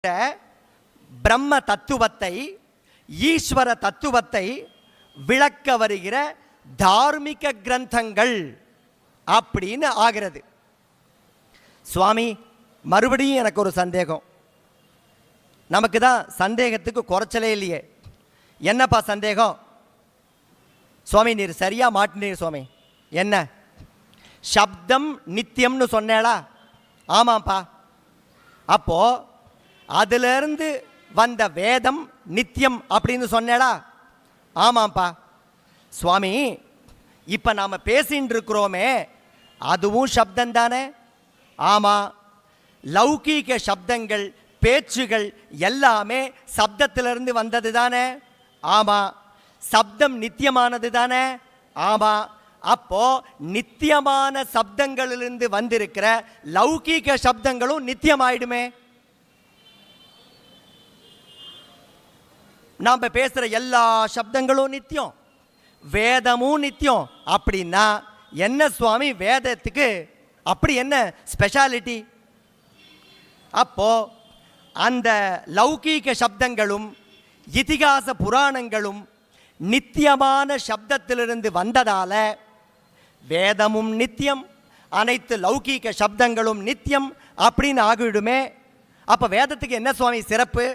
பிரம்ம தத்துவத்தை ஈஸ்வர தத்துவத்தை விளக்க வருகிற தார்மீக கிரந்தங்கள் அப்படின்னு ஆகிறது. சுவாமி, மறுபடியும் எனக்கு ஒரு சந்தேகம். நமக்கு தான் சந்தேகத்துக்கு குறைச்சலே இல்லையே. என்னப்பா சந்தேகம்? சுவாமி, நீர் சரியா மாட்டினீர் சுவாமி. என்ன? சப்தம் நித்தியம்னு சொன்னேளா? ஆமாப்பா. அப்போ அதிலிருந்து வந்த வேதம் நித்தியம் அப்படின்னு சொன்னேடா? ஆமாப்பா. சுவாமி, இப்போ நாம் பேசின்னு இருக்கிறோமே அதுவும் சப்தம் தானே? ஆமாம். லௌகீக சப்தங்கள் பேச்சுகள் எல்லாமே சப்தத்திலிருந்து வந்தது தானே? ஆமாம். சப்தம் நித்தியமானது தானே? ஆமாம். அப்போ நித்தியமான சப்தங்களிலிருந்து வந்திருக்கிற லௌகீக சப்தங்களும் நித்தியமாயிடுமே. நாம் பேசுகிற எல்லா சப்தங்களும் நித்தியம், வேதமும் நித்தியம். அப்படின்னா என்ன சுவாமி வேதத்துக்கு அப்படி என்ன ஸ்பெஷாலிட்டி? அப்போ அந்த லௌகீக சப்தங்களும் இதிகாச புராணங்களும் நித்தியமான சப்தத்திலிருந்து வந்ததால வேதமும் நித்தியம், அனைத்து லௌகீக சப்தங்களும் நித்தியம் அப்படின்னு ஆகிவிடுமே. அப்போ வேதத்துக்கு என்ன சுவாமி சிறப்பு?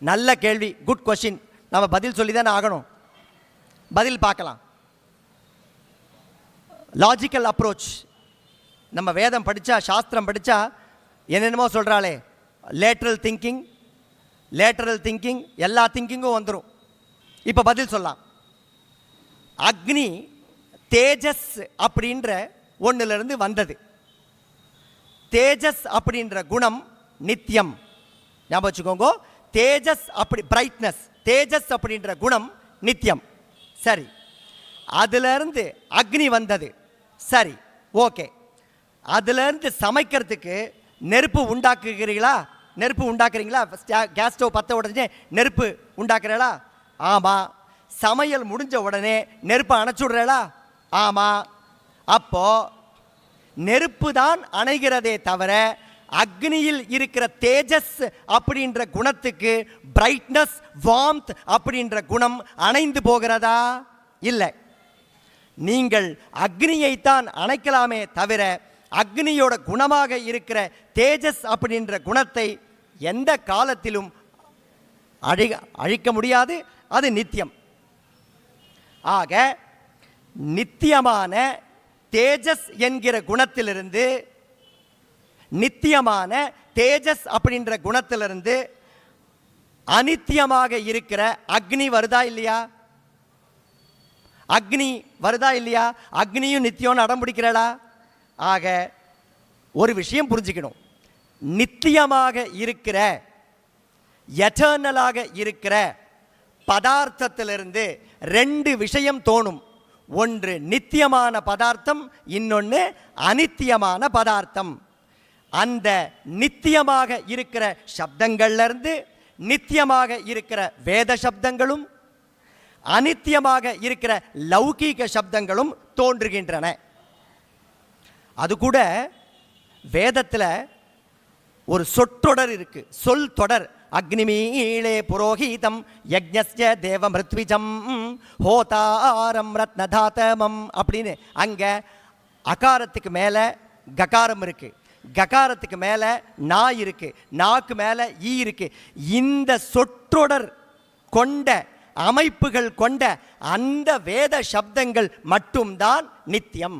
நல்ல கேள்வி, குட் கொஸ்டின். நம்ம பதில் சொல்லி தானே ஆகணும். பதில் பார்க்கலாம். Logical approach. நம்ம வேதம் படித்தா, சாஸ்திரம் படித்தா என்னென்னமோ சொல்கிறாளே, லேட்ரல் திங்கிங் எல்லா திங்கிங்கும் வந்துடும். இப்போ பதில் சொல்லலாம். அக்னி தேஜஸ் அப்படின்ற ஒன்றிலிருந்து வந்தது. தேஜஸ் அப்படின்ற குணம் நித்தியம். ஞாபகம் வச்சுக்கோங்க. தேஜஸ் அப்படி பிரைட்னஸ், தேஜஸ் அப்படின்ற குணம் நித்தியம். சரி, அதிலிருந்து அக்னி வந்தது. சரி, ஓகே. அதிலிருந்து சமைக்கிறதுக்கு நெருப்பு உண்டாக்குகிறீங்களா? நெருப்பு உண்டாக்குறீங்களா? கேஸ் ஸ்டவ் பற்ற உடனே நெருப்பு உண்டாக்குறீங்களா? ஆமாம். சமையல் முடிஞ்ச உடனே நெருப்பை அணைச்சுடுறீங்களா? ஆமாம். அப்போ நெருப்பு தான் அணைகிறதே தவிர அக்னியில் இருக்கிற தேஜஸ் அப்படின்ற குணத்துக்கு பிரைட்னஸ், வார்ம்த் அப்படின்ற குணம் அணைந்து போகிறதா? இல்லை. நீங்கள் அக்னியைத்தான் அணைக்கலாமே தவிர அக்னியோட குணமாக இருக்கிற தேஜஸ் அப்படின்ற குணத்தை எந்த காலத்திலும் அழிக்க முடியாது. அது நித்தியம். ஆக நித்தியமான தேஜஸ் என்கிற குணத்திலிருந்து, நித்தியமான தேஜஸ் அப்படின்ற குணத்திலிருந்து அனித்தியமாக இருக்கிற அக்னி வருதா இல்லையா? அக்னி வருதா இல்லையா? அக்னியும் நித்தியம்னு அடம் பிடிக்கிறடா. ஆக ஒரு விஷயம் புரிஞ்சுக்கணும். நித்தியமாக இருக்கிற, எட்டர்னலாக இருக்கிற பதார்த்தத்திலிருந்து ரெண்டு விஷயம் தோணும். ஒன்று நித்தியமான பதார்த்தம், இன்னொன்று அனித்தியமான பதார்த்தம். அந்த நித்தியமாக இருக்கிற சப்தங்கள்லேருந்து நித்தியமாக இருக்கிற வேத சப்தங்களும் அனித்தியமாக இருக்கிற லௌகீக சப்தங்களும் தோன்றுகின்றன. அது கூட வேதத்தில் ஒரு சொற்றொடர் இருக்கு, சொல் தொடர். அக்னிமீளே புரோஹிதம் யஜ்ஞஸ்ய தேவமிருத்விஜம் ஹோதாரம் ரத்னதாதமம் அப்படின்னு. அங்கே அகாரத்துக்கு மேலே ககாரம் இருக்கு, ககாரத்துக்கு மேலே நா இருக்கு, நாக்கு மேலே ஈ இருக்கு. இந்த சொற்றொடர் கொண்ட அமைப்புகள் கொண்ட அந்த வேத சப்தங்கள் மட்டும்தான் நித்தியம்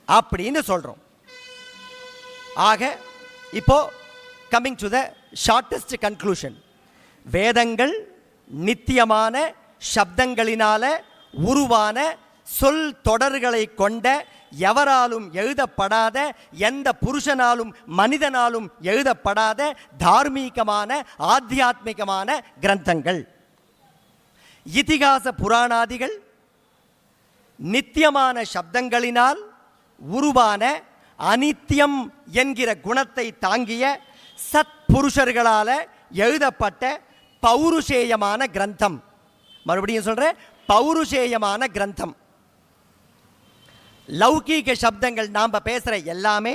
அப்படின்னு சொல்றோம். ஆக இப்போ coming to the shortest conclusion. வேதங்கள் நித்தியமான சப்தங்களினால உருவான சொல் தொடர்களை கொண்ட, எவராலும் எழுதப்படாத, எந்த புருஷனாலும் மனிதனாலும் எழுதப்படாத தார்மீகமான ஆத்தியாத்மிகமான கிரந்தங்கள். இதிகாச புராணாதிகள் நித்தியமான சப்தங்களினால் உருவான அனித்தியம் என்கிற குணத்தை தாங்கிய சத்புருஷர்களால் எழுதப்பட்ட பௌருஷேயமான கிரந்தம். மறுபடியும் சொல்கிறேன், பௌருஷேயமான கிரந்தம். லௌகீக சப்தங்கள் நாம் பேசுகிற எல்லாமே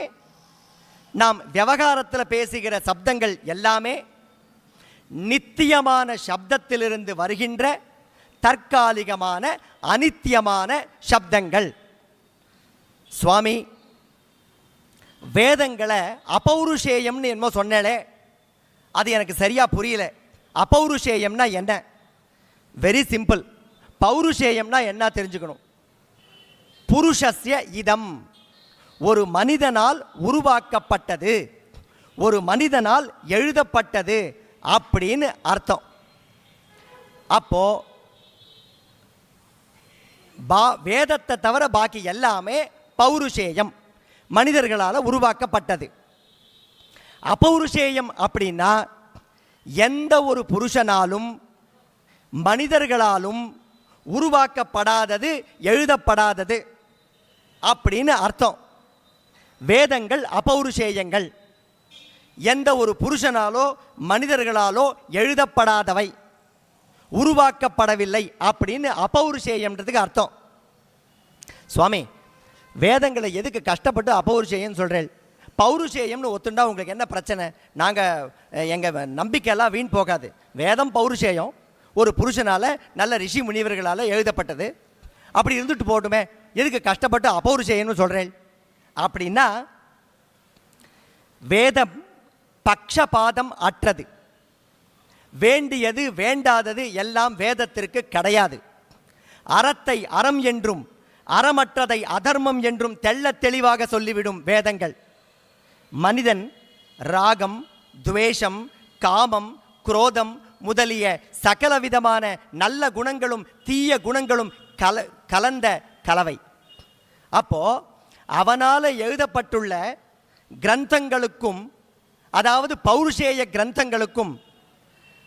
நாம் விவகாரத்தில் பேசுகிற சப்தங்கள் எல்லாமே நித்தியமான சப்தத்திலிருந்து வருகின்ற தற்காலிகமான அனித்தியமான சப்தங்கள். சுவாமி, வேதங்களை அபௌருஷேயம்னு என்னமோ சொன்னேளே, அது எனக்கு சரியா புரியல. அபௌருஷேயம்னா என்ன? Very simple. பௌருஷேயம்னா என்ன தெரிஞ்சுக்கணும். புருஷஸ்ய இதம், ஒரு மனிதனால் உருவாக்கப்பட்டது, ஒரு மனிதனால் எழுதப்பட்டது அப்படின்னு அர்த்தம். அப்போ வேதத்தை தவிர பாக்கி எல்லாமே பௌருஷேயம், மனிதர்களால் உருவாக்கப்பட்டது. அபௌருஷேயம் அப்படின்னா எந்த ஒரு புருஷனாலும் மனிதர்களாலும் உருவாக்கப்படாதது, எழுதப்படாதது அப்படின்னு அர்த்தம். வேதங்கள் அபௌருஷேயங்கள், எந்த ஒரு புருஷனாலோ மனிதர்களாலோ எழுதப்படாதவை, உருவாக்கப்படவில்லை அப்படின்னு அபௌருஷேயம்ன்றதுக்கு அர்த்தம். சுவாமி, வேதங்களை எதுக்கு கஷ்டப்பட்டு அபௌருஷேயம் சொல்கிறேன்? பௌருஷேயம்னு ஒத்துண்டா உங்களுக்கு என்ன பிரச்சனை? நாங்கள் எங்கள் நம்பிக்கையெல்லாம் வீண் போகாது. வேதம் பௌருஷேயம், ஒரு புருஷனால் நல்ல ரிஷி முனிவர்களால் எழுதப்பட்டது. அப்படி இருந்துட்டு போட்டுமே, எதுக்கு கஷ்டப்பட்டு அபௌருஷேயம்னு சொல்கிறேன்? அப்படின்னா வேதம் பக்ஷபாதம் அற்றது. வேண்டியது வேண்டாதது எல்லாம் வேதத்திற்கு கிடையாது. அறத்தை அறம் என்றும் அறமற்றதை அதர்மம் என்றும் தெள்ள தெளிவாக சொல்லிவிடும் வேதங்கள். மனிதன் ராகம், துவேஷம், காமம், குரோதம் முதலிய சகலவிதமான நல்ல குணங்களும் தீய குணங்களும் கலந்த கலவை. அப்போ அவனால் எழுதப்பட்டுள்ள கிரந்தங்களுக்கும், அதாவது பௌருஷேய கிரந்தங்களுக்கும்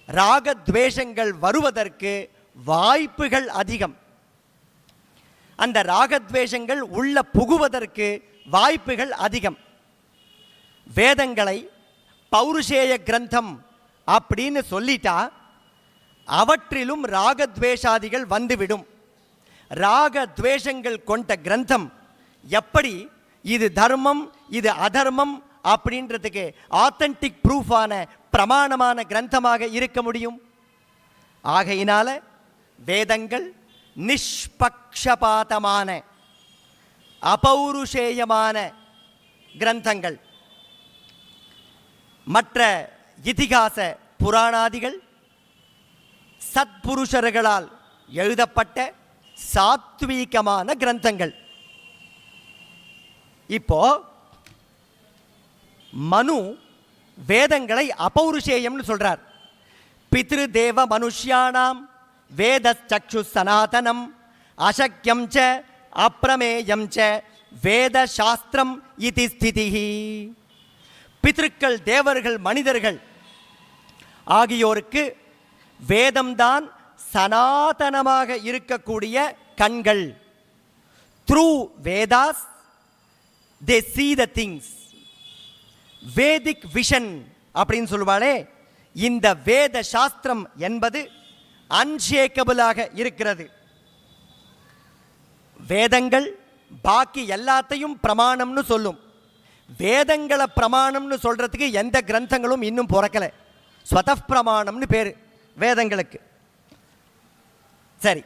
ராகத்வேஷங்கள் வருவதற்கு வாய்ப்புகள் அதிகம். அந்த ராகத்வேஷங்கள் உள்ள புகுவதற்கு வாய்ப்புகள் அதிகம். வேதங்களை பௌருஷேய கிரந்தம் அப்படின்னு சொல்லிட்டா அவற்றிலும் ராகத்வேஷாதிகள் வந்துவிடும். ராகத்வேஷங்கள் கொண்ட கிரந்தம் எப்படி இது தர்மம் இது அதர்மம் அப்படின்றதுக்கு ஆத்தென்டிக் ப்ரூஃபான பிரமாணமான கிரந்தமாக இருக்க முடியும்? ஆகையினால வேதங்கள் நிஷ்பக்ஷபாதமான அபௌருஷேயமான கிரந்தங்கள். மற்ற இதிகாச புராணாதிகள் சத்புருஷர்களால் எழுதப்பட்ட சாத்வீகமான கிரந்தங்கள். இப்போ மனு வேதங்களை அபௌருஷேயம்னு சொல்றார். பித்ரு தேவ மனுஷ்யானாம் வேத சக்ஷு சனாதனம் அசக்யம் ச அப்ரமேயம் ச வேத சாஸ்திரம் இதி ஸ்திதிஹி. பித்ருக்கள், தேவர்கள், மனிதர்கள் ஆகியோருக்கு வேதம்தான் சனாதனமாக இருக்கக்கூடிய கண்கள். Through Vedas they see the things. Vedic vision அப்படின்னு சொல்லுவாளே, இந்த வேத சாஸ்திரம் என்பது அன்ஷேக்கபிளாக இருக்கிறது. வேதங்கள் பாக்கி எல்லாத்தையும் பிரமாணம்னு சொல்லும். வேதங்களை பிரமாணம்னு சொல்றதுக்கு எந்த கிரந்தங்களும் இன்னும் பிறக்கலை. ஸ்வதப் பிரமாணம்னு பேரு வேதங்களுக்கு. சரி,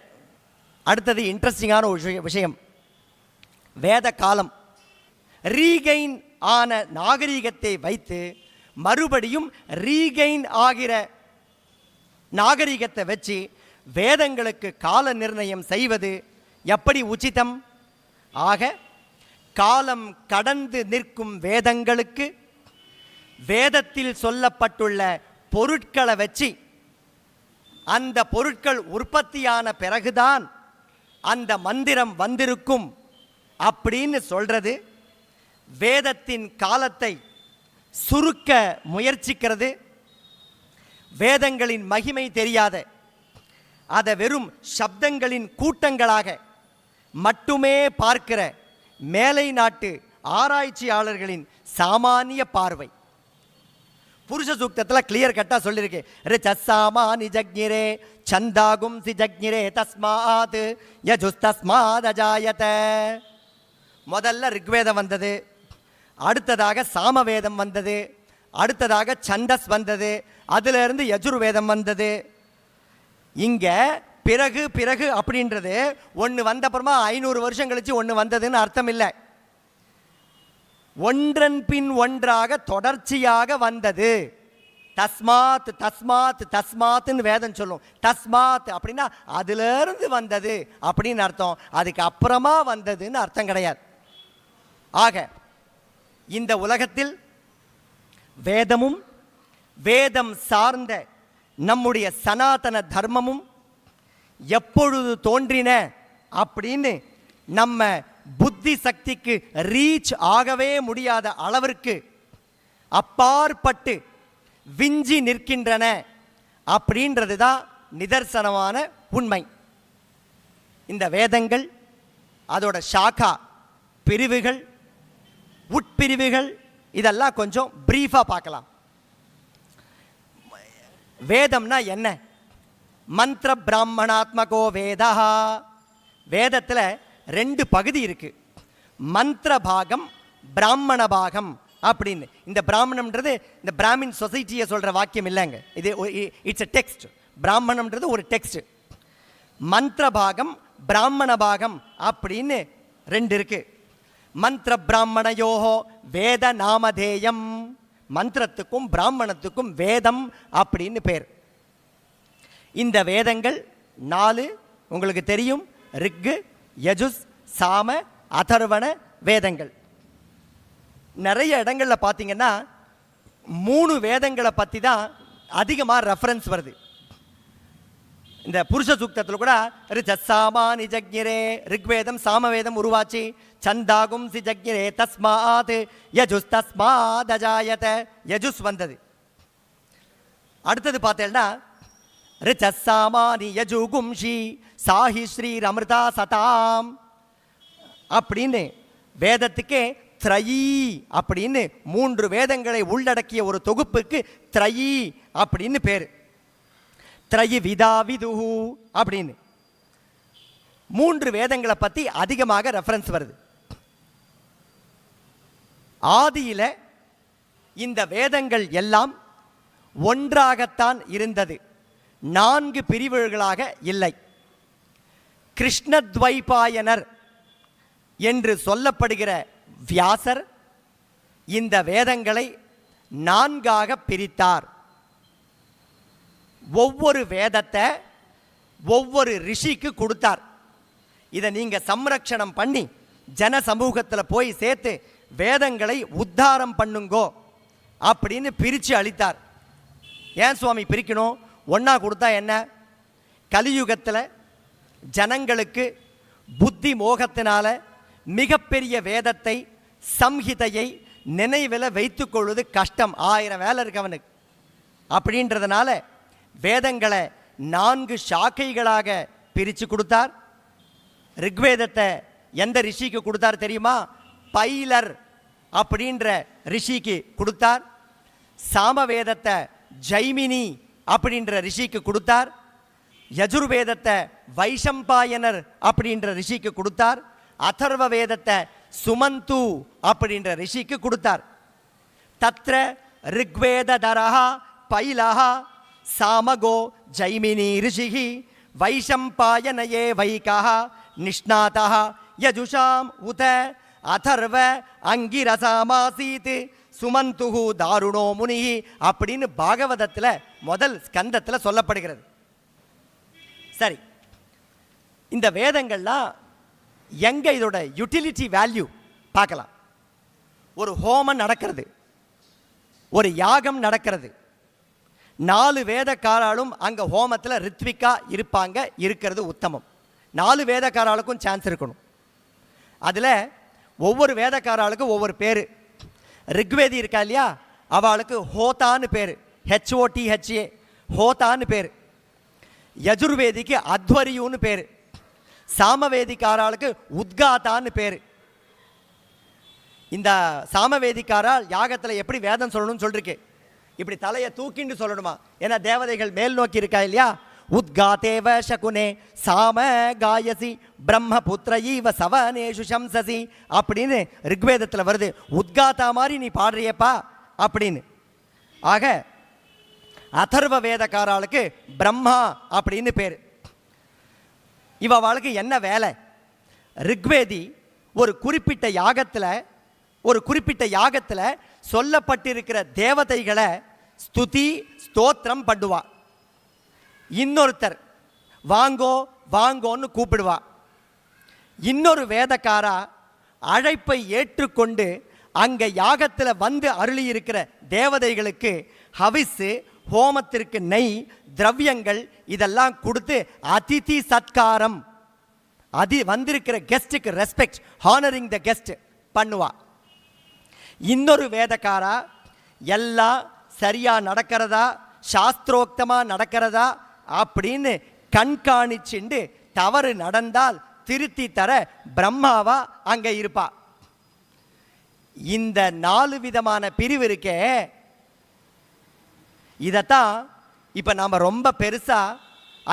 அடுத்தது இன்ட்ரெஸ்டிங்கான ஒரு விஷயம். வேத காலம் ரீகெயின் ஆன நாகரிகத்தை வைத்து மறுபடியும் ரீகெயின் ஆகிற நாகரிகத்தை வச்சு வேதங்களுக்கு கால நிர்ணயம் செய்வது எப்படி உச்சிதம்? ஆக காலம் கடந்து நிற்கும் வேதங்களுக்கு வேதத்தில் சொல்லப்பட்டுள்ள பொருட்களை வச்சு அந்த பொருட்கள் உற்பத்தியான பிறகுதான் அந்த மந்திரம் வந்திருக்கும் அப்படின்னு சொல்றது வேதத்தின் காலத்தை சுருக்க முயற்சிக்கிறது. வேதங்களின் மகிமை தெரியாத, அதை வெறும் சப்தங்களின் கூட்டங்களாக மட்டுமே பார்க்கிற மேலை நாட்டு ஆராய்ச்சியாளர்களின் சாமானிய பார்வை. புருஷ சூக்தத்தில் கிளியர் கட்டாக சொல்லியிருக்கு. ரிச்சசாமா நிஜக்ஞிரே சந்தாகும் சிஜக்ஞிரே தஸ்மாத் யஜுஸ்தஸ்மாத் அஜாயத. முதல்ல ரிக்வேதம் வந்தது, அடுத்ததாக சாமவேதம் வந்தது, அடுத்ததாக சந்தஸ் வந்தது, அதிலிருந்து யஜுர்வேதம் வந்தது. இங்க பிறகு பிறகு அப்படின்றது ஒன்று வந்த அப்புறமா 500 வருஷம் கழிச்சு ஒன்று வந்ததுன்னு அர்த்தம் இல்லை. ஒன்றன் பின் ஒன்றாக தொடர்ச்சியாக வந்தது. தஸ்மாத் தஸ்மாத் தஸ்மாத்னு வேதம் சொல்லும். தஸ்மாத் அப்படின்னா அதிலிருந்து வந்தது அப்படின்னு அர்த்தம், அதுக்கு அப்புறமா வந்ததுன்னு அர்த்தம் கிடையாது. ஆக இந்த உலகத்தில் வேதமும் வேதம் சார்ந்த நம்முடைய சனாதன தர்மமும் எப்பொழுது தோன்றின அப்படின்னு நம்ம புத்தி சக்திக்கு ரீச் ஆகவே முடியாத அளவிற்கு அப்பாற்பட்டு விஞ்சி நிற்கின்றன அப்படின்றது தான் நிதர்சனமான உண்மை. இந்த வேதங்கள், அதோட ஷாக்கா பிரிவுகள், உட்பிரிவுகள், இதெல்லாம் கொஞ்சம் பிரீஃபாக பார்க்கலாம். வேதம்னா என்ன? மந்திர பிராமணாத்மகோ வேதா. வேதத்தில் 2 பகுதி இருக்கு, மந்திர பாகம், பிராமண பாகம் அப்படின்னு. இந்த பிராமணம்ன்றது இந்த பிராமின் சொசைட்டியை சொல்ற வாக்கியம் இல்லைங்க, இது இட்ஸ் எ டெக்ஸ்ட். பிராமணம்ன்றது ஒரு டெக்ஸ்ட். மந்திர பாகம், பிராமண பாகம் அப்படின்னு 2 இருக்கு. மந்திர பிராமணயோஹோ வேத நாமதேயம். மந்திரத்துக்கும் பிராமணத்துக்கும் வேதம் அப்படின்னு பேர். இந்த வேதங்கள் 4 உங்களுக்கு தெரியும். ரிக்கு, யஜுஸ், சாம, அதர்வண வேதங்கள். நிறைய இடங்களில் பார்த்தீங்கன்னா 3 வேதங்களை பற்றி தான் அதிகமாக ரெஃபரன்ஸ் வருது. இந்த புருஷ சூக்தத்தில் கூட ரிச்சசாமானி ஜக்ஞரே, ரிக்வேதம் சாமவேதம் உருவாச்சு. சந்தாகும் சி ஜக்ஞரே தஸ்மாத் யஜுஸ் தஸ்மாத் அஜாயத, யஜுஸ் வந்தது. அடுத்தது பார்த்தேன்னா ரிச்சசாமானி யஜுகும்ஷி சாஹி ஸ்ரீர் அமிர்தா சதாம் அப்படின்னு வேதத்துக்கே த்ரயி அப்படின்னு 3 வேதங்களை உள்ளடக்கிய ஒரு தொகுப்புக்கு த்ரயி அப்படின்னு பேர். த்ரயி விதா விதுஹு அப்படின்னு 3 வேதங்களை பற்றி அதிகமாக ரெஃபரன்ஸ் வருது. ஆதியில இந்த வேதங்கள் எல்லாம் ஒன்றாகத்தான் இருந்தது, 4 பிரிவுகளாக இல்லை. கிருஷ்ணத்வைபாயனர் என்று சொல்லப்படுகிற வியாசர் இந்த வேதங்களை 4ஆக பிரித்தார். ஒவ்வொரு வேதத்தை ஒவ்வொரு ரிஷிக்கு கொடுத்தார். இதை நீங்க சம்ரக்ஷணம் பண்ணி ஜன சமூகத்தில் போய் சேர்த்து வேதங்களை உத்தாரம் பண்ணுங்கோ அப்படின்னு பிரித்து அளித்தார். ஏன் சுவாமி பிரிக்கணும்? ஒன்றா கொடுத்தா என்ன? கலியுகத்தில் ஜனங்களுக்கு புத்தி மோகத்தினால மிகப்பெரிய வேதத்தை, சம்ஹிதையை நினைவில் வைத்துக் கொள்வது கஷ்டம், 1000 வேலை இருக்கு அவனுக்கு. அப்படின்றதுனால வேதங்களை 4 சாக்கைகளாக பிரித்து கொடுத்தார். ரிக்வேதத்தை எந்த ரிஷிக்கு கொடுத்தார் தெரியுமா? பைலர் அப்படின்ற ரிஷிக்கு கொடுத்தார். சாமவேதத்தை ஜைமினி அப்படின்ற ரிஷிக்கு கொடுத்தார். யஜுர்வேதத்தை வைஷம்பாயனர் அப்படின்ற ரிஷிக்கு கொடுத்தார். அதர்வ வேதத்தை சுமந்து அப்படின்ற ரிஷிக்கு கொடுத்தார். தத்ர ரிக்வேதரஹா பைலஹா சாமகோ ஜைமினி ரிஷிஹி வைஷம்பாயனயே வைகஹ நிஷ்ணாதஹ யஜுஷாம் உத அதர்வ அங்கிரசாமாசீத் சுமந்துஹு தாருணோ முனிஹி அப்படின்னு பாகவதத்தில் முதல் ஸ்கந்தத்தில் சொல்லப்படுகிறது. சரி, இந்த வேதங்கள்லாம் எங்கே இதோட யூட்டிலிட்டி வேல்யூ பார்க்கலாம். ஒரு ஹோமம் நடக்கிறது, ஒரு யாகம் நடக்கிறது, 4 வேதக்காராலும் அங்கே ஹோமத்தில் ரித்விக்கா இருப்பாங்க, இருக்கிறது உத்தமம். 4 வேதக்காராளுக்கும் சான்ஸ் இருக்கணும். அதில் ஒவ்வொரு வேதக்காராளுக்கும் ஒவ்வொரு பேர். ரிக்வேதி இருக்கா இல்லையா, அவளுக்கு ஹோதான்னு பேர், HOTHA ஹோதான்னு பேர். யஜுர்வேதிக்கு அத்வரியுன்னு பேர். சாமவேதிக்காராளுக்கு உத்காத்தான்னு பேர். இந்த சாமவேதிக்காரால் யாகத்தில் எப்படி வேதம் சொல்லணும்னு சொல்லிருக்கு, இப்படி தலையை தூக்கிண்டு சொல்லணுமா, ஏன்னா தேவதைகள் மேல் நோக்கி இருக்கா இல்லையா. உத்காதேவ சகுனே சாம காயசி பிரம்மபுத்திர ஈவ சவனேஷு சம்சசி அப்படின்னு ரிக்வேதத்தில் வருது. உத்காத்தா மாதிரி நீ பாடுறியப்பா அப்படின்னு. ஆக அதர்வ வேதக்காராளுக்கு பிரம்மா அப்படின்னு பேர். இவளுக்கு என்ன வேலை? ரிக்வேதி ஒரு குறிப்பிட்ட யாகத்தில் சொல்லப்பட்டிருக்கிற தேவதைகளை ஸ்துதி ஸ்தோத்திரம் பண்ணுவா. இன்னொருத்தர் வாங்கோ வாங்கோன்னு கூப்பிடுவா. இன்னொரு வேதக்காரா அழைப்பை ஏற்றுக்கொண்டு அங்கே யாகத்தில் வந்து அருளி இருக்கிற தேவதைகளுக்கு ஹவிஸு, ஹோமத்திற்கு நெய், திரவியங்கள் இதெல்லாம் கொடுத்து அதிதி சத்காரம், வந்திருக்கிற கெஸ்ட்டுக்கு ரெஸ்பெக்ட், ஹானரிங் த கெஸ்ட் பண்ணுவா. இன்னொரு வேதக்காரா எல்லாம் சரியா நடக்கிறதா, சாஸ்திரோக்தமா நடக்கிறதா அப்படின்னு கண்காணிச்சுண்டு தவறு நடந்தால் திருத்தி தர பிரம்மாவா அங்க இருப்பா. இந்த 4 விதமான பிரிவு இருக்கே, இதைத்தான் இப்போ நாம் ரொம்ப பெருசாக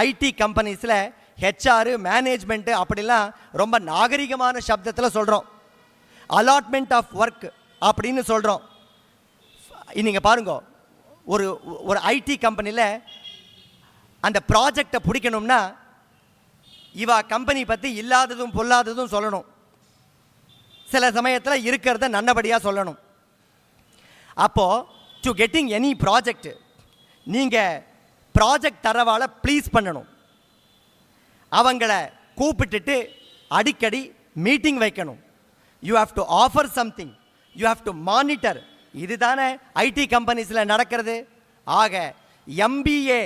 ஐடி கம்பெனிஸில் ஹெச்ஆர் மேனேஜ்மெண்ட்டு அப்படிலாம் ரொம்ப நாகரிகமான சப்தத்தில் சொல்கிறோம். அலாட்மெண்ட் ஆஃப் ஒர்க் அப்படின்னு சொல்கிறோம். நீங்கள் பாருங்க, ஒரு ஐடி கம்பெனியில் அந்த ப்ராஜெக்டை பிடிக்கணும்னா இவா கம்பெனி பற்றி இல்லாததும் பொல்லாததும் சொல்லணும். சில சமயத்தில் இருக்கிறத நல்லபடியாக சொல்லணும். அப்போது டு கெட்டிங் எனி ப்ராஜெக்ட் நீங்கள் ப்ராஜெக்ட் தரவால ப்ளீஸ் பண்ணணும். அவங்கள கூப்பிட்டுட்டு அடிக்கடி மீட்டிங் வைக்கணும். You have to offer something, you have to monitor. இதுதானே ஐடி கம்பெனிஸில் நடக்கிறது. ஆக எம்பிஏ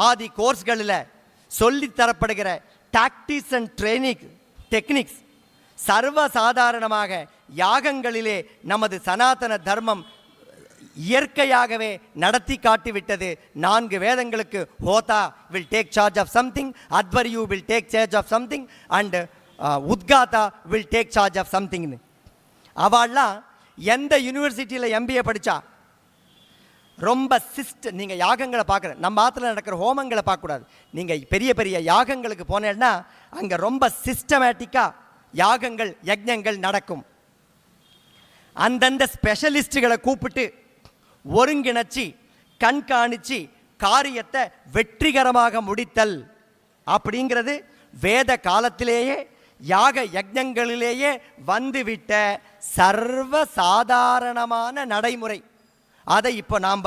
ஆதி கோர்ஸ்களில் சொல்லித்தரப்படுகிற டாக்டிக்ஸ் அண்ட் ட்ரைனிங் டெக்னிக்ஸ் சர்வசாதாரணமாக யாகங்களிலே நமது சனாதன தர்மம் இயற்கையாகவே நடத்தி காட்டிவிட்டது. 4 வேதங்களுக்கு ஹோதா will take charge of something, அத்வர்யூ will take charge of something and உத்காதா வில் டேக் சார்ஜ் ஆஃப் சம்திங்னு. அவள்லாம் எந்த யூனிவர்சிட்டியில் எம்பிஏ படித்தா? ரொம்ப நீங்கள் யாகங்களை பார்க்குற, நம்ம ஆற்றுல நடக்கிற ஹோமங்களை பார்க்கக்கூடாது. நீங்கள் பெரிய பெரிய யாகங்களுக்கு போனேன்னா அங்கே ரொம்ப சிஸ்டமேட்டிக்காக யாகங்கள் யஜ்ஞங்கள் நடக்கும். அந்தந்த ஸ்பெஷலிஸ்டுகளை கூப்பிட்டு ஒருங்கிணைச்சி கண்காணிச்சு காரியத்தை வெற்றிகரமாக முடித்தல் அப்படிங்கிறது வேத காலத்திலேயே யாக யஜ்ஞங்களிலேயே வந்துவிட்ட சர்வ சாதாரணமான நடைமுறை. அதை இப்போ நாம்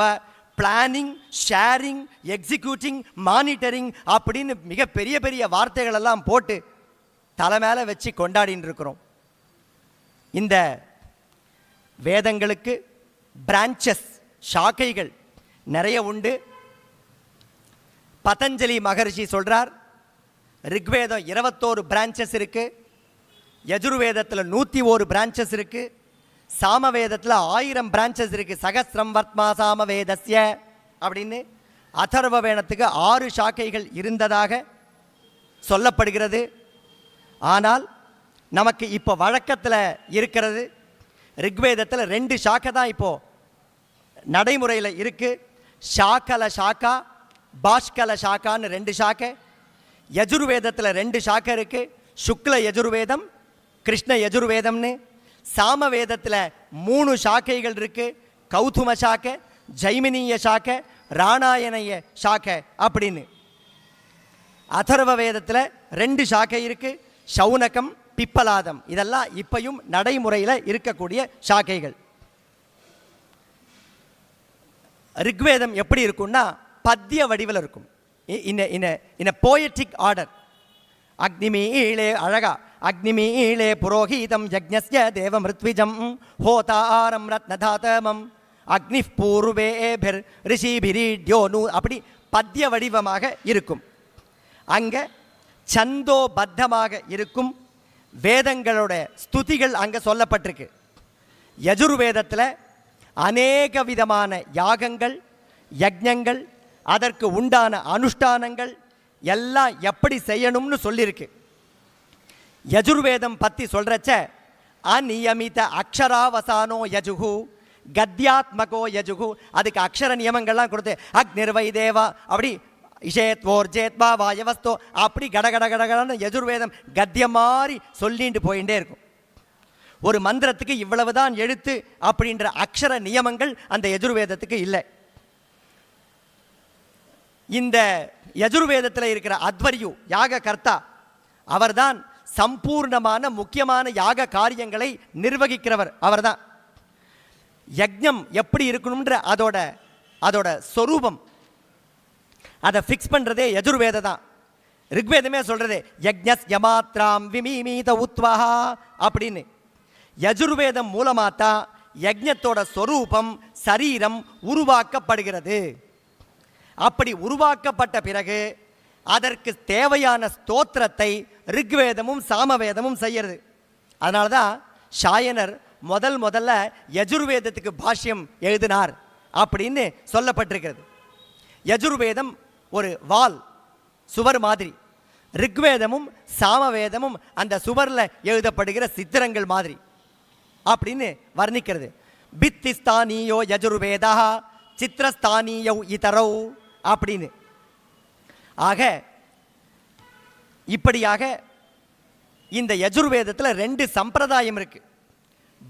பிளானிங், ஷேரிங், எக்ஸிக்யூட்டிங், மானிட்டரிங் அப்படின்னு மிக பெரிய பெரிய வார்த்தைகளெல்லாம் போட்டு தலை மேலே வச்சு கொண்டாடின்னு இருக்கிறோம். இந்த வேதங்களுக்கு பிரான்ச்சஸ், சாக்கைகள் நிறைய உண்டு. பதஞ்சலி மகர்ஷி சொல்கிறார், ரிக்வேதம் 21 பிரான்ச்சஸ் இருக்குது, யஜுர்வேதத்தில் 101 பிரான்ச்சஸ் இருக்குது, சாமவேதத்தில் 1000 பிரான்ச்சஸ் இருக்குது. சகஸ்ரம் வர்த்மா சாமவேதஸ்ய அப்படின்னு அதர்வ வேதத்துக்கு 6 சாக்கைகள் இருந்ததாக சொல்லப்படுகிறது. ஆனால் நமக்கு இப்போ வழக்கத்தில் இருக்கிறது ரிக்வேதத்தில் 2 சாக்கை தான் இப்போது நடைமுறையில் இருக்குது. ஷாக்கல ஷாக்கா, பாஷ்கல ஷாக்கான்னு 2 சாக்கை. யஜுர்வேதத்தில் 2 சாக்கை இருக்குது, சுக்ல யஜுர்வேதம், கிருஷ்ண யஜுர்வேதம்னு. சாமவேதத்தில் 3 சாக்கைகள் இருக்குது, கௌதும சாக்கை, ஜைமினிய சாக்கை, ராணாயணைய சாக்கை அப்படின்னு. அதர்வ வேதத்தில் 2 சாக்கை இருக்குது, சௌனகம், பிப்பலாதம். இதெல்லாம் இப்பையும் நடைமுறையில் இருக்கக்கூடிய சாக்கைகள். ரிக்வேதம் எப்படி இருக்கும்னா பத்திய வடிவில் இருக்கும். இன் போயட்டிக் ஆர்டர். அக்னிமீளே அழகா, அக்னிமீளே புரோஹீதம் யஜ்ஞஸ்ய தேவமிருத்விஜம் ஹோதாரம் ரத்னதாதமம் அக்னி பூர்வேபிர் ரிஷிபிரீட்யோனு அப்படி பத்திய வடிவமாக இருக்கும். அங்கே சந்தோபத்தமாக இருக்கும். வேதங்களோட ஸ்துதிகள் அங்கே சொல்லப்பட்டிருக்கு. யஜுர்வேதத்தில் அநேக விதமான யாகங்கள், யஜ்ஞங்கள், அதற்கு உண்டான அனுஷ்டானங்கள் எல்லாம் எப்படி செய்யணும்னு சொல்லியிருக்கு. யஜுர்வேதம் பற்றி சொல்கிறச்ச அநியமித அக்ஷராவசானோ யஜுகு கத்யாத்மகோ யஜுகு, அதுக்கு அக்ஷர நியமங்கள்லாம் கொடுத்து அக்னிர்வை தேவா அப்படி இஷேத் ஓர்ஜேத்வா வாயவஸ்தோ அப்படி கடகடகடகடன்னு யஜுர்வேதம் கத்தியம் மாதிரி சொல்லிட்டு போயிட்டே இருக்கும். ஒரு மந்திரத்துக்கு இவ்வளவுதான் எழுத்து அப்படின்ற அக்ஷர நியமங்கள் அந்த யஜுர்வேதத்துக்கு இல்லை. இந்த யஜுர்வேதத்தில் இருக்கிற அத்வர்யு யாக கர்த்தா, அவர்தான் சம்பூர்ணமான முக்கியமான யாக காரியங்களை நிர்வகிக்கிறவர். அவர்தான் யஜ்ஞம் எப்படி இருக்கணும்ன்ற அதோட சொரூபம் அதை ஃபிக்ஸ் பண்ணுறதே யஜுர்வேத தான். ரிக்வேதமே சொல்கிறதே யஜ்ஞஸ் யமாத்ராம் விமீமீத உத்வஹா அப்படின்னு. யஜுர்வேதம் மூலமாக தான் யஜ்ஞத்தோட சொரூபம் சரீரம் உருவாக்கப்படுகிறது. அப்படி உருவாக்கப்பட்ட பிறகு அதற்கு தேவையான ஸ்தோத்திரத்தை ரிக்வேதமும் சாமவேதமும் செய்கிறது. அதனால தான் ஷாயனர் முதல்ல யஜுர்வேதத்துக்கு பாஷ்யம் எழுதினார் அப்படின்னு சொல்லப்பட்டிருக்கிறது. யஜுர்வேதம் ஒரு வால் சுவர் மாதிரி, ரிக்வேதமும் சாமவேதமும் அந்த சுவரில் எழுதப்படுகிற சித்திரங்கள் மாதிரி அப்படின்னு வர்ணிக்கிறது. பித்திஸ்தானியோ யஜுர்வேதா சித்திரஸ்தானியோ இதரோ அப்படின்னு. ஆக இப்படியாக இந்த யஜுர்வேதத்தில் 2 சம்பிரதாயம் இருக்கு.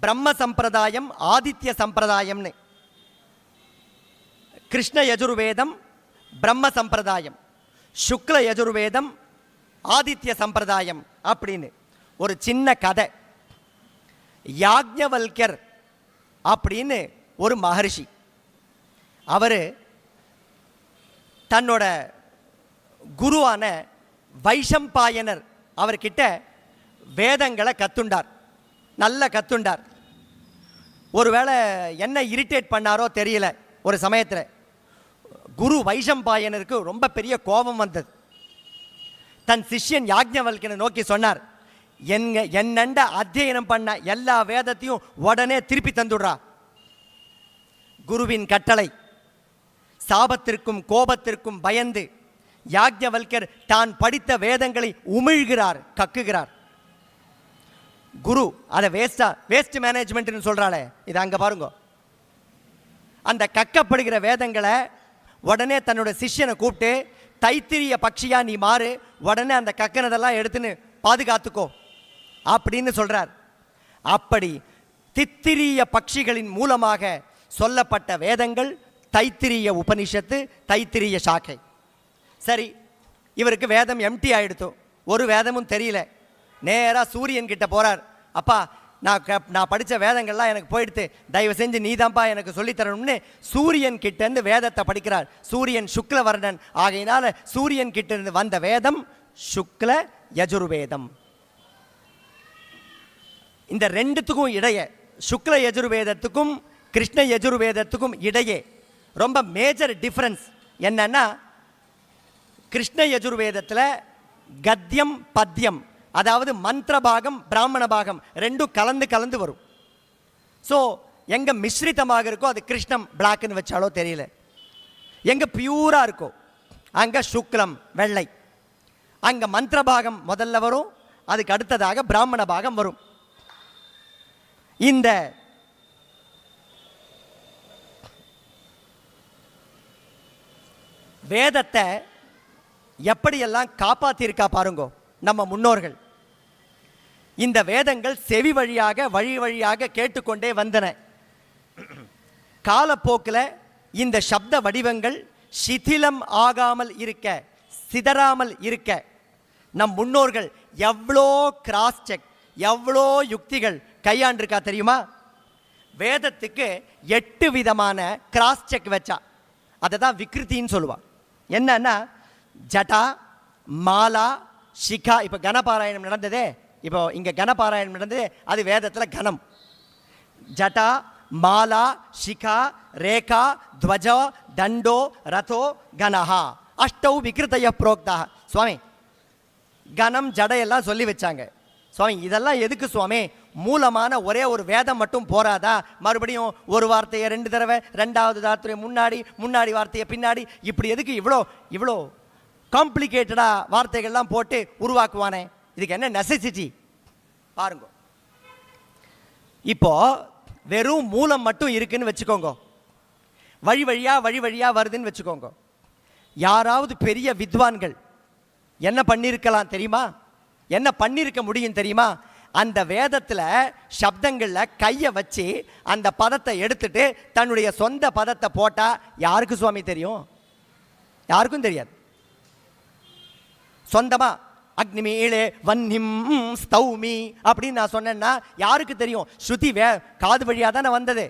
பிரம்ம சம்பிரதாயம், ஆதித்ய சம்பிரதாயம்னு. கிருஷ்ண யஜுர்வேதம் பிரம்ம சம்பிரதாயம், சுக்ல யஜுர்வேதம் ஆதித்ய சம்பிரதாயம் அப்படின்னு. ஒரு சின்ன கதை. யாக்ஞவல்யர் அப்படின்னு ஒரு மகர்ஷி, அவர் தன்னோட குருவான வைஷம்பாயனர் அவர்கிட்ட வேதங்களை கத்துண்டார், நல்ல கத்துண்டார். ஒருவேளை என்ன இரிட்டேட் பண்ணாரோ தெரியல, ஒரு சமயத்தில் குரு வைஷம்பாயனருக்கு ரொம்ப பெரிய கோபம் வந்தது. தன் சிஷ்யன் யாக்ஞவல்யனை நோக்கி சொன்னார், என்னண்ட அத்தியனம் பண்ண எல்லா வேதத்தையும் உடனே திருப்பி தந்துடுறா. குருவின் கட்டளை. சாபத்திற்கும் கோபத்திற்கும் பயந்து யாக்ஞவல்யர் தான் படித்த வேதங்களை உமிழ்கிறார், கக்குகிறார். குரு அதை வேஸ்ட் மேனேஜ்மெண்ட்னு சொல்றாளே, இது அங்க பாருங்க. அந்த கக்கப்படுகிற வேதங்களை உடனே தன்னோட சிஷ்யனை கூப்பிட்டு, தைத்திரிய பட்சியா நீ மாறு, உடனே அந்த கக்கனதெல்லாம் எடுத்துன்னு பாதுகாத்துக்கோ அப்படின்னு சொல்றார். அப்படி தித்திரிய பட்சிகளின் மூலமாக சொல்லப்பட்ட வேதங்கள் தைத்திரிய உபனிஷத்து, தைத்திரிய சாக்கை. சரி, இவருக்கு வேதம் எம்டி ஆயிடுத்து, ஒரு வேதமும் தெரியல. நேராக சூரியன் கிட்ட போறார். அப்பா, நான் படித்த வேதங்கள்லாம் எனக்கு போயிடுத்து, தயவு செஞ்சு நீதான்ப்பா எனக்கு சொல்லித்தரணும்னு சூரியன் கிட்டேருந்து வேதத்தை படிக்கிறார். சூரியன் சுக்லவர்ணன் ஆகையினால சூரியன் கிட்டேருந்து வந்த வேதம் சுக்ல யஜுர்வேதம். இந்த ரெண்டுத்துக்கும் இடையே, சுக்ல யஜுர்வேதத்துக்கும் கிருஷ்ண யஜுர்வேதத்துக்கும் இடையே ரொம்ப மேஜர் டிஃபரன்ஸ் என்னன்னா, கிருஷ்ண யஜுர்வேதத்தில் கத்தியம் பத்தியம், அதாவது மந்திர பாகம் பிராமண பாகம் ரெண்டும் கலந்து வரும். ஸோ எங்கே மிஸ்ரிதமாக இருக்கோ அது கிருஷ்ணம் பிளாக்னு வச்சாலோ தெரியல, எங்கே பியூராக இருக்கோ அங்கே சுக்லம் வெள்ளை. அங்கே மந்திர பாகம் முதல்ல வரும், அதுக்கு அடுத்ததாக பிராமண பாகம் வரும். இந்த வேதத்தை எப்படியெல்லாம் காப்பாத்திருக்கா பாருங்கோ நம்ம முன்னோர்கள். இந்த வேதங்கள் செவி வழியாக வழியாக கேட்டுக்கொண்டே வந்தன. காலப்போக்கில் இந்த சப்த வடிவங்கள் சிதிலம் ஆகாமல் இருக்க, சிதறாமல் இருக்க நம் முன்னோர்கள் எவ்வளோ கிராஸ் செக், எவ்வளோ யுக்திகள் கையாண்டிருக்கா தெரியுமா? வேதத்துக்கு 8 விதமான கிராஸ் செக் வச்சா, அதை தான் விக்ருத்தின்னு சொல்லுவாள். என்னன்னா, ஜட்டா, மாலா, சிகா. இப்போ கனபாராயணம் நடந்ததே, இப்போ இங்கே கனபாராயணம் நடந்ததே, அது வேதத்தில் கனம். ஜட்டா, மாலா, சிகா, ரேகா, துவஜோ, தண்டோ, ரதோ, கனஹா அஷ்டௌ விக்ருதய புரோக்தா. சுவாமி, கனம் ஜடையெல்லாம் சொல்லி வச்சாங்க. சுவாமி, இதெல்லாம் எதுக்கு சுவாமி? மூலமான ஒரே ஒரு வேதம் மட்டும் போராதா? மறுபடியும் ஒரு வார்த்தையை 2 தடவை, 2வது வார்த்தையை முன்னாடி வார்த்தையை பின்னாடி, இப்படி எதுக்கு இவ்வளோ காம்ப்ளிகேட்டடா வார்த்தைகள்லாம் போட்டு உருவாக்குவானே? இதுக்கு என்ன நெசசிட்டி பாருங்க. இப்போ வெறும் மூலம் மட்டும் இருக்குன்னு வச்சுக்கோங்க, வழி வழியா வருதுன்னு வச்சுக்கோங்க. யாராவது பெரிய வித்வான்கள் என்ன பண்ணியிருக்கலாம் தெரியுமா? என்ன பண்ணியிருக்க முடியும் தெரியுமா? அந்த வேதத்தில் சப்தங்களில் கையை வச்சு அந்த பதத்தை எடுத்துட்டு தன்னுடைய சொந்த பதத்தை போட்டால் யாருக்கு சுவாமி தெரியும்? யாருக்கும் தெரியாது. சொந்தமா அக்னிமீளே வன்னிம் ஸ்தௌமி அப்படின்னு நான் சொன்னேன்னா யாருக்கு தெரியும்? ஸ்ருதி காது வழியாக தானே வந்தது.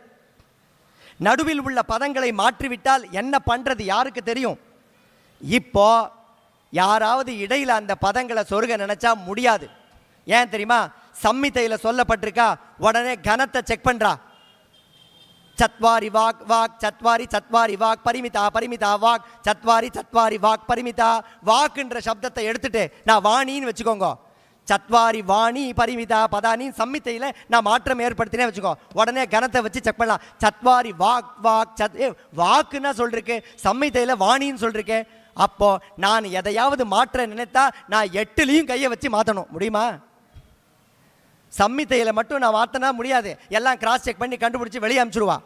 நடுவில் உள்ள பதங்களை மாற்றிவிட்டால் என்ன பண்றது யாருக்கு தெரியும்? இப்போ யாராவது இடையில அந்த பதங்களை சொருக நினைச்சா முடியாது. ஏன் தெரியுமா? சம்மிதையில் சொல்லப்பட்டிருக்கா, உடனே கனத்தை செக் பண்றா. சத்வாரி வாக் வாக் சத்வாரி சத்வாரி வாக் பரிமிதா பரிமிதா வாக் சத்வாரி சத்வாரி வாக் பரிமிதா வாக்குன்ற சப்தத்தை எடுத்துட்டு நான் வாணின்னு வச்சுக்கோங்க. சத்வாரி வாணி பரிமிதா பதானி சம்மித்தையில் நான் மாற்றம் ஏற்படுத்தினே வச்சுக்கோ, உடனே கனத்தை வச்சு செக் பண்ணலாம். சத்வாரி வாக் வாக் வாக்குன்னா சொல்லிருக்கு, சம்மித்தையில் வாணின்னு சொல்லிருக்கு. அப்போ நான் எதையாவது மாற்ற நினைத்தா நான் 8லையும் கையை வச்சு மாற்றணும். முடியுமா? சம்மித்தையில் மட்டும் நான் மாற்றினா முடியாது, எல்லாம் கிராஸ் செக் பண்ணி கண்டுபிடிச்சி வெளியே அனுப்பிச்சிடுவா.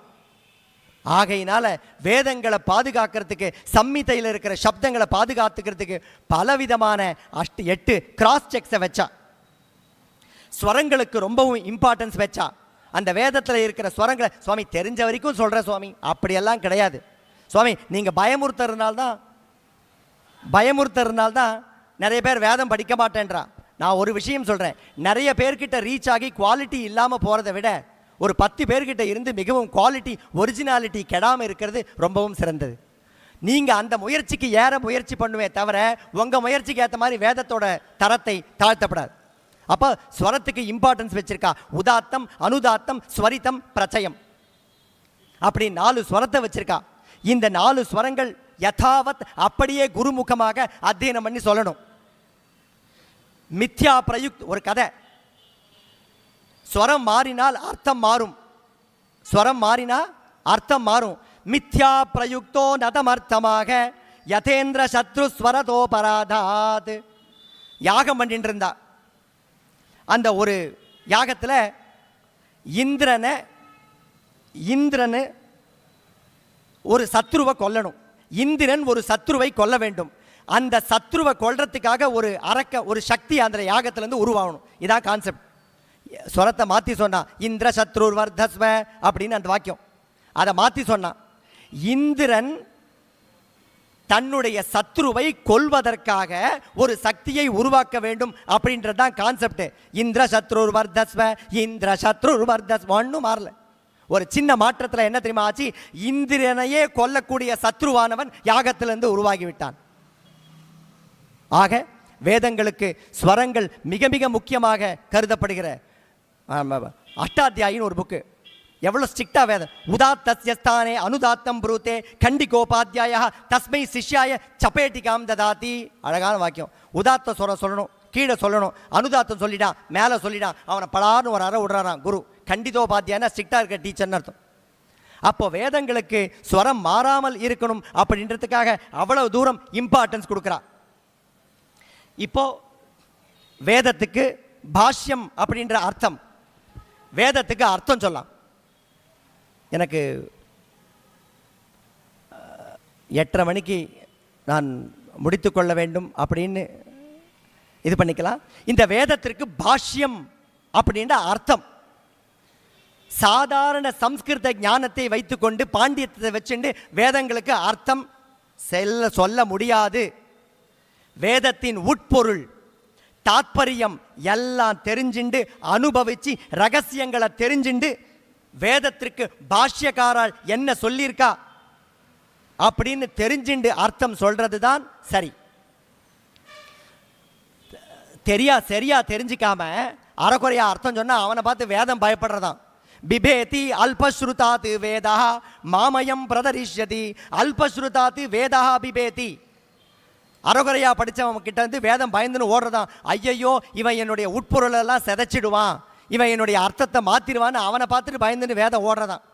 ஆகையினால வேதங்களை பாதுகாக்கிறதுக்கு, சம்மிதையில் இருக்கிற சப்தங்களை பாதுகாத்துக்கிறதுக்கு பலவிதமான 8 கிராஸ் செக்ஸை வச்சா. ஸ்வரங்களுக்கு ரொம்பவும் இம்பார்ட்டன்ஸ் வச்சா. அந்த வேதத்தில் இருக்கிற ஸ்வரங்களை சுவாமி தெரிஞ்ச வரைக்கும் சொல்கிற சுவாமி அப்படியெல்லாம் கிடையாது சுவாமி. நீங்கள் பயமுறுத்தறதுனால்தான் நிறைய பேர் வேதம் படிக்க மாட்டேன்றா. நான் ஒரு விஷயம் சொல்கிறேன், நிறைய பேர்கிட்ட ரீச் ஆகி குவாலிட்டி இல்லாமல் போகிறத விட ஒரு 10 பேர்கிட்ட இருந்து மிகவும் குவாலிட்டி ஒரிஜினாலிட்டி கெடாமல் இருக்கிறது ரொம்பவும் சிறந்தது. நீங்கள் அந்த முயற்சிக்கு ஏற முயற்சி பண்ணுவே தவிர உங்கள் முயற்சிக்கு ஏற்ற மாதிரி வேதத்தோட தரத்தை தாழ்த்தப்படாது. அப்போ ஸ்வரத்துக்கு இம்பார்ட்டன்ஸ் வச்சிருக்கா. உதாத்தம், அனுதாத்தம், ஸ்வரித்தம், பிரச்சயம் அப்படி 4 ஸ்வரத்தை வச்சிருக்கா. இந்த 4 ஸ்வரங்கள் யதாவத் அப்படியே குருமுகமாக அத்தியனம் பண்ணி சொல்லணும். மித்யா பிரயுக்த் ஒரு கதை. ஸ்வரம் மாறினால் அர்த்தம் மாறும். ஸ்வரம் மாறினா அர்த்தம் மாறும். மித்யா பிரயுக்தோ நதமர்த்தமாக யதேந்திர சத்ரு ஸ்வரதோ பராதாத். யாகம் பண்ணிட்டு இருந்தா. அந்த ஒரு யாகத்தில் இந்திரனை ஒரு சத்ருவை கொல்லணும். இந்திரன் ஒரு சத்ருவை கொல்ல வேண்டும். அந்த சத்ருவை கொல்றதுக்காக ஒரு சக்தி அந்த யாகத்திலேருந்து உருவாகணும். இதான் கான்செப்ட். ஸ்வரத்தை மாற்றி சொன்னான், இந்திர சத்ருர் வர்தஸ்வ அப்படின்னு அந்த வாக்கியம். அதை மாற்றி சொன்னான். இந்திரன் தன்னுடைய சத்ருவை கொல்வதற்காக ஒரு சக்தியை உருவாக்க வேண்டும் அப்படின்றது தான் கான்செப்ட். இந்திர சத்ருர் வர்தஸ்வ, இந்திர சத்ருர் வர்தஸ்வ. ஒன்றும் மாறல. ஒரு சின்ன மாற்றத்தில் என்ன தெரியுமா ஆச்சு? இந்திரனையே கொல்லக்கூடிய சத்ருவானவன் யாகத்திலிருந்து உருவாகிவிட்டான். ஆக வேதங்களுக்கு ஸ்வரங்கள் மிக மிக முக்கியமாக கருதப்படுகிற அஷ்டாத்தியாயின்னு ஒரு புக்கு. எவ்வளோ ஸ்ட்ரிக்டா வேதம். உதாத்தஸ்யஸ்தானே அனுதாத்தம் ப்ரூத்தே கண்டிகோபாத்தியாய தஸ்மை சிஷ்யாய சப்பேட்டிகாம் ததாதி. அழகான வாக்கியம். உதாத்த ஸ்வரம் சொல்லணும், கீழே சொல்லணும். அனுதாத்தம் சொல்லிட்டான், மேலே சொல்லிட்டான், அவனை பலார்னு ஒரு அறை விடுறான் குரு. கண்டிதோபாத்தியானா ஸ்ட்ரிக்டாக இருக்க டீச்சர்னு அர்த்தம். அப்போ வேதங்களுக்கு ஸ்வரம் மாறாமல் இருக்கணும் அப்படின்றதுக்காக அவ்வளவு தூரம் இம்பார்ட்டன்ஸ் கொடுக்குறா. இப்போ வேதத்துக்கு பாஷ்யம் அப்படின்ற அர்த்தம், வேதத்துக்கு அர்த்தம் சொல்லலாம். எனக்கு 8:30 மணிக்கு நான் முடித்து கொள்ள வேண்டும் அப்படின்னு இது பண்ணிக்கலாம். இந்த வேதத்திற்கு பாஷ்யம் அப்படின்ற அர்த்தம் சாதாரண சம்ஸ்கிருத ஞானத்தை வைத்துக்கொண்டு பாண்டியத்தை வச்சுண்டு வேதங்களுக்கு அர்த்தம் சொல்ல முடியாது. வேதத்தின் உட்பொருள் தாத்பரியம் எல்லாம் தெரிஞ்சுண்டு அனுபவிச்சு ரகசியங்களை தெரிஞ்சுண்டு வேதத்திற்கு பாஷ்யக்காரால் என்ன சொல்லியிருக்கா அப்படின்னு தெரிஞ்சுண்டு அர்த்தம் சொல்றது தான் சரி. சரியா தெரிஞ்சிக்காம அறக்குறையா அர்த்தம் சொன்னா அவனை பார்த்து வேதம் பயப்படுறதான். பிபேதி அல்பஸ்ருதாத் வேதா மாமயம் பிரதரிஷ்யதி. அல்பஸ்ருதாத் வேதா பிபேதி. அறகுறையா படித்தவன் கிட்ட இருந்து வேதம் பயந்துன்னு ஓடுறதான். ஐயையோ இவன் என்னுடைய உட்பொருளெல்லாம் செதைச்சிடுவான், இவன் என்னுடைய அர்த்தத்தை மாற்றிடுவான்னு அவனை பார்த்துட்டு பயந்துன்னு வேதம் ஓடுறதான்.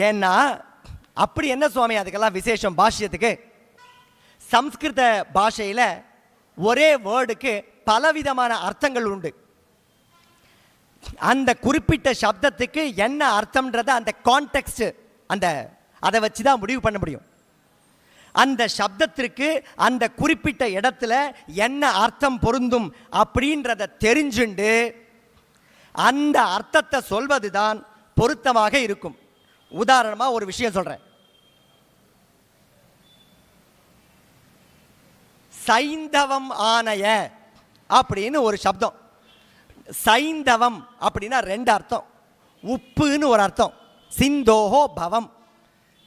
ஏன்னா அப்படி என்ன சுவாமி அதுக்கெல்லாம் விசேஷம் பாஷ்யத்துக்கு? சம்ஸ்கிருத பாஷையில் ஒரே வேர்டுக்கு பலவிதமான அர்த்தங்கள் உண்டு. அந்த குறிப்பிட்ட சப்தத்துக்கு என்ன அர்த்தம்ன்றத அந்த கான்டெக்ஸ்ட் அதை வச்சு தான் முடிவு பண்ண முடியும். அந்த சப்தத்திற்கு அந்த குறிப்பிட்ட இடத்துல என்ன அர்த்தம் பொருந்தும் அப்படின்றத தெரிஞ்சுண்டு அந்த அர்த்தத்தை சொல்வதுதான் பொருத்தமாக இருக்கும். உதாரணமாக ஒரு விஷயம் சொல்றேன். சைந்தவம் ஆணைய அப்படின்னு ஒரு சப்தம். சைந்தவம் அப்படின்னா ரெண்டு அர்த்தம். உப்புன்னு ஒரு அர்த்தம், சிந்தோஹோ பவம்,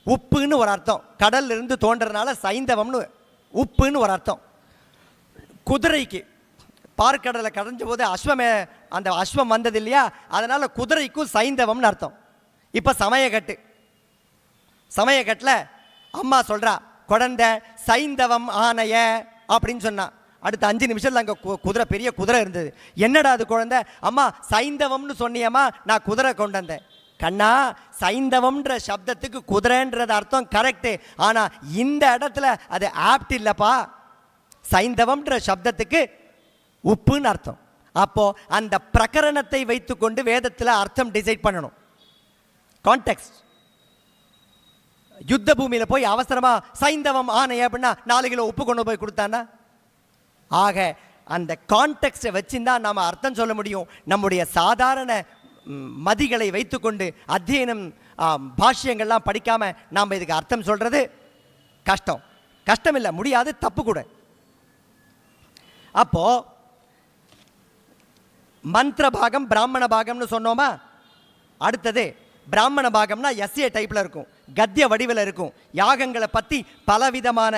உப்புன்னு ஒரு அர்த்தம். கடல்ல இருந்து தோன்றதுனால சைந்தவம்னு உப்புன்னு ஒரு அர்த்தம். குதிரைக்கு பார்க்கடலை கடைஞ்ச போது அந்த அஸ்வம் வந்தது இல்லையா, அதனால குதிரைக்கும் சைந்தவம்னு அர்த்தம். இப்போ சமயக்கட்டில் அம்மா சொல்றா, குழந்தை சைந்தவம் ஆணைய அப்படின்னு சொன்னா. அடுத்த 5 நிமிஷத்தில் அங்கே குதிரை, பெரிய குதிரை இருந்தது. என்னடா அது குழந்தை? அம்மா சைந்தவம்னு சொன்னியம்மா, நான் குதிரை கொண்டு வந்தேன். கண்ணா, சைந்தவம்ன்ற சப்தத்துக்கு குதிரைன்றது அர்த்தம் கரெக்டு, ஆனால் இந்த இடத்துல அது ஆப்ட் இல்லைப்பா. சைந்தவம்ன்ற சப்தத்துக்கு உப்புன்னு அர்த்தம். அப்போ அந்த பிரகரணத்தை வைத்துக்கொண்டு வேதத்தில் அர்த்தம் டிசைட் பண்ணணும். கான்டெக்ஸ்ட். யுத்த பூமியில் போய் அவசரமா சைந்தவம் ஆணைய அப்படின்னா 4 கிலோ உப்பு கொண்டு போய் கொடுத்தானா? ஆக அந்த கான்டெக்ஸ்டை வச்சுதான் நாம் அர்த்தம் சொல்ல முடியும். நம்முடைய சாதாரண மதிகளை வைத்துக்கொண்டு அத்தியனம் பாஷ்யங்கள்லாம் படிக்காம நாம் இதுக்கு அர்த்தம் சொல்றது கஷ்டம் இல்லை, முடியாது, தப்பு கூட. அப்போ மந்திர பாகம் பிராமண பாகம்னு சொன்னோமா? அடுத்தது பிராமண பாகம்னா எஸ்ஏ டைப்ல இருக்கும், கத்திய வடிவில் இருக்கும். யாகங்களை பற்றி பலவிதமான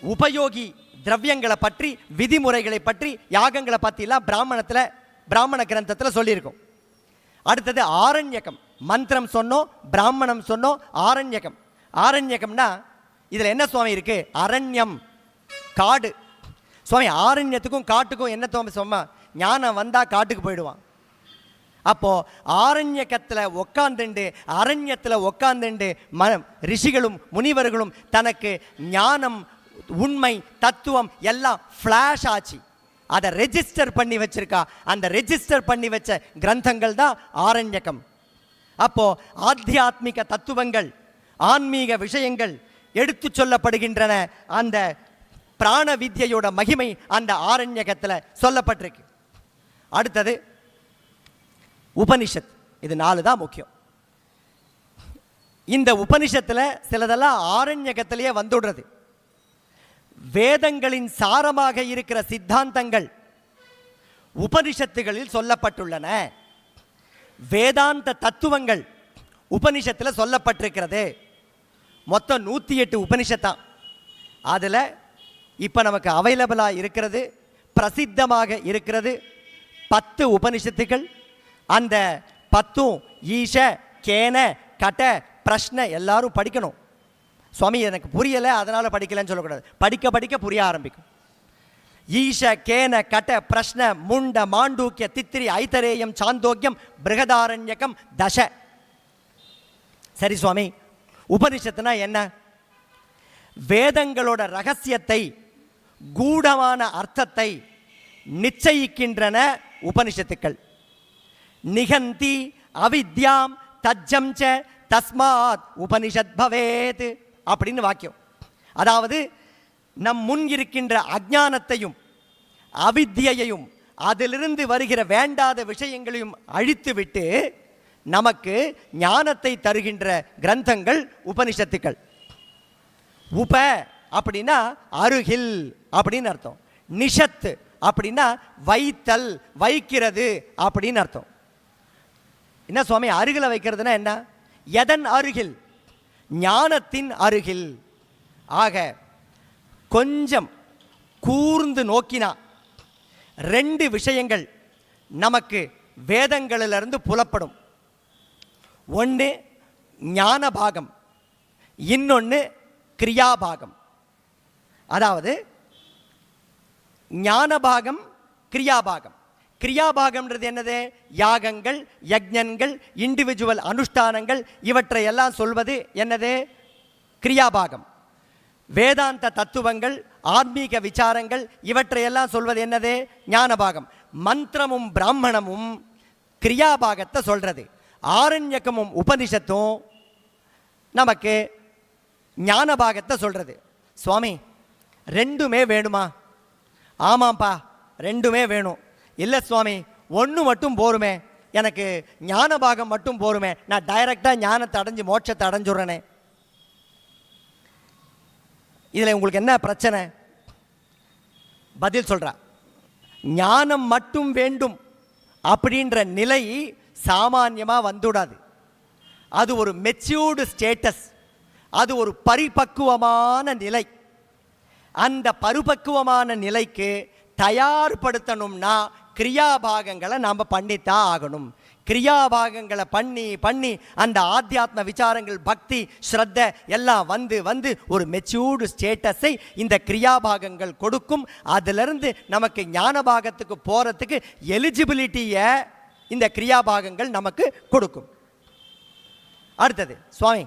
உபயோகி திரவியங்களை பற்றி, விதிமுறைகளை பற்றி, யாகங்களை பற்றிலாம் பிராமண கிரந்தத்தில் சொல்லியிருக்கும். அடுத்தது ஆரண்யகம். மந்திரம் சொன்னோம், பிராமணம் சொன்னோம், ஆரண்யகம்னா இதில் என்ன சுவாமி இருக்கு? அரண்யம், காடு. சுவாமி ஆரண்யத்துக்கும் காட்டுக்கும் என்ன தோமை? சும்மா ஞானம் வந்தால் காட்டுக்கு போயிடுவான். அப்போ ஆரண்யக்கத்தில் உட்காந்துண்டு, அரண்யத்தில் உட்காந்துண்டு ரிஷிகளும் முனிவர்களும் தனக்கு ஞானம், உண்மை, தத்துவம் எல்லாம் ஃப்ளாஷ் ஆச்சு. அதை ரெஜிஸ்டர் பண்ணி வச்சிருக்கா. அந்த ரெஜிஸ்டர் பண்ணி வச்ச கிரந்தங்கள் தான் ஆரண்யகம். அப்போ ஆத்தியாத்மிக தத்துவங்கள், ஆன்மீக விஷயங்கள் எடுத்து சொல்லப்படுகின்றன. அந்த பிராண வித்யோட மகிமை அந்த ஆரண்யகத்தில் சொல்லப்பட்டிருக்கு. அடுத்தது உபனிஷத். இது 4 தான் முக்கியம். இந்த உபனிஷத்தில் சிலதெல்லாம் ஆரண்யகத்திலேயே வந்துடுறது. வேதங்களின் சாரமாக இருக்கிற சித்தாந்தங்கள் உபனிஷத்துகளில் சொல்லப்பட்டுள்ளன. வேதாந்த தத்துவங்கள் உபனிஷத்தில் சொல்லப்பட்டிருக்கிறது. மொத்தம் 108 உபனிஷத்தான். அதில் இப்போ நமக்கு அவைலபிளாக இருக்கிறது, பிரசித்தமாக இருக்கிறது 10 உபனிஷத்துக்கள். அந்த 10 ஈஷ, கேன, கட, பிரஷ்ன எல்லாரும் படிக்கணும். சுவாமி எனக்கு புரியலை அதனால படிக்கலன்னு சொல்லக்கூடாது. படிக்க புரிய ஆரம்பிக்கும். ஈஷ, கேன, கட, பிரஷ்ன, முண்ட, மாண்டூக்கிய, தித்திரி, ஐதரேயம், சாந்தோக்கியம், பிருகதாரண்யகம், தச. சரி சுவாமி, உபனிஷத்துனா என்ன? வேதங்களோட ரகசியத்தை, கூடமான அர்த்தத்தை நிச்சயிக்கின்றன உபனிஷத்துக்கள். நிகந்தி அவித்யாம் தஜ்ஜம் ச தஸ்மாத் உபனிஷத் பவேத் அப்படின்னு வாக்கியம். அதாவது நம் முன் இருக்கின்ற அஞ்ஞானத்தையும் அவித்யையும் அதிலிருந்து வருகிற வேண்டாத விஷயங்களையும் அழித்துவிட்டு நமக்கு ஞானத்தை தருகின்ற கிரந்தங்கள் உபனிஷத்துக்கள். உப அப்படின்னா அருகில் அப்படின்னு அர்த்தம். நிஷத் அப்படின்னா வைத்தல், வைக்கிறது அப்படின்னு அர்த்தம். என்ன சுவாமி அருகில வைக்கிறதுனா என்ன? எதன் அருகில்? ஞானத்தின் அருகில். ஆக கொஞ்சம் கூர்ந்து நோக்கினா 2 விஷயங்கள் நமக்கு வேதங்களிலிருந்து புலப்படும். ஒன்று ஞான பாகம், இன்னொன்று கிரியாபாகம். அதாவது ஞான பாகம், கிரியாபாகம். கிரியாபாகம்ன்றது என்னது? யாகங்கள், யஜ்ஞங்கள், இண்டிவிஜுவல் அனுஷ்டானங்கள், இவற்றை எல்லாம் சொல்வது என்னது? கிரியாபாகம். வேதாந்த தத்துவங்கள், ஆன்மீக விசாரங்கள், இவற்றையெல்லாம் சொல்வது என்னது? ஞானபாகம். மந்திரமும் பிராமணமும் கிரியாபாகத்தை சொல்றது. ஆரண்யகமும் உபனிஷத்தும் நமக்கு ஞான பாகத்தை சொல்கிறது. சுவாமி ரெண்டுமே வேணுமா? ஆமாம்ப்பா ரெண்டுமே வேணும். இல்லை சுவாமி ஒன்று மட்டும் போருமே, எனக்கு ஞான பாகம் மட்டும் போருமே, நான் டைரக்டாக ஞானத்தை அடைஞ்சு மோட்சத்தை அடைஞ்சுடுறேனே. இதில் உங்களுக்கு என்ன பிரச்சனை? பதில் சொல்கிறா. ஞானம் மட்டும் வேண்டும் அப்படின்ற நிலை சாமான்யமாக வந்துடாது. அது ஒரு மெச்சூர்டு ஸ்டேட்டஸ், அது ஒரு பரிபக்குவமான நிலை. அந்த பரிபக்குவமான நிலைக்கு தயார்படுத்தணும்னா கிரியாபாகங்களை நாம் பண்ணித்தான் ஆகணும். கிரியாபாகங்களை பண்ணி பண்ணி அந்த ஆத்தியாத்ம விசாரங்கள், பக்தி, ஸ்ரத்த எல்லாம் வந்து வந்து ஒரு மெச்சூர்டு ஸ்டேட்டஸை இந்த கிரியாபாகங்கள் கொடுக்கும். அதிலிருந்து நமக்கு ஞான பாகத்துக்கு போகிறதுக்கு எலிஜிபிலிட்டியை இந்த கிரியாபாகங்கள் நமக்கு கொடுக்கும். அடுத்தது சுவாமி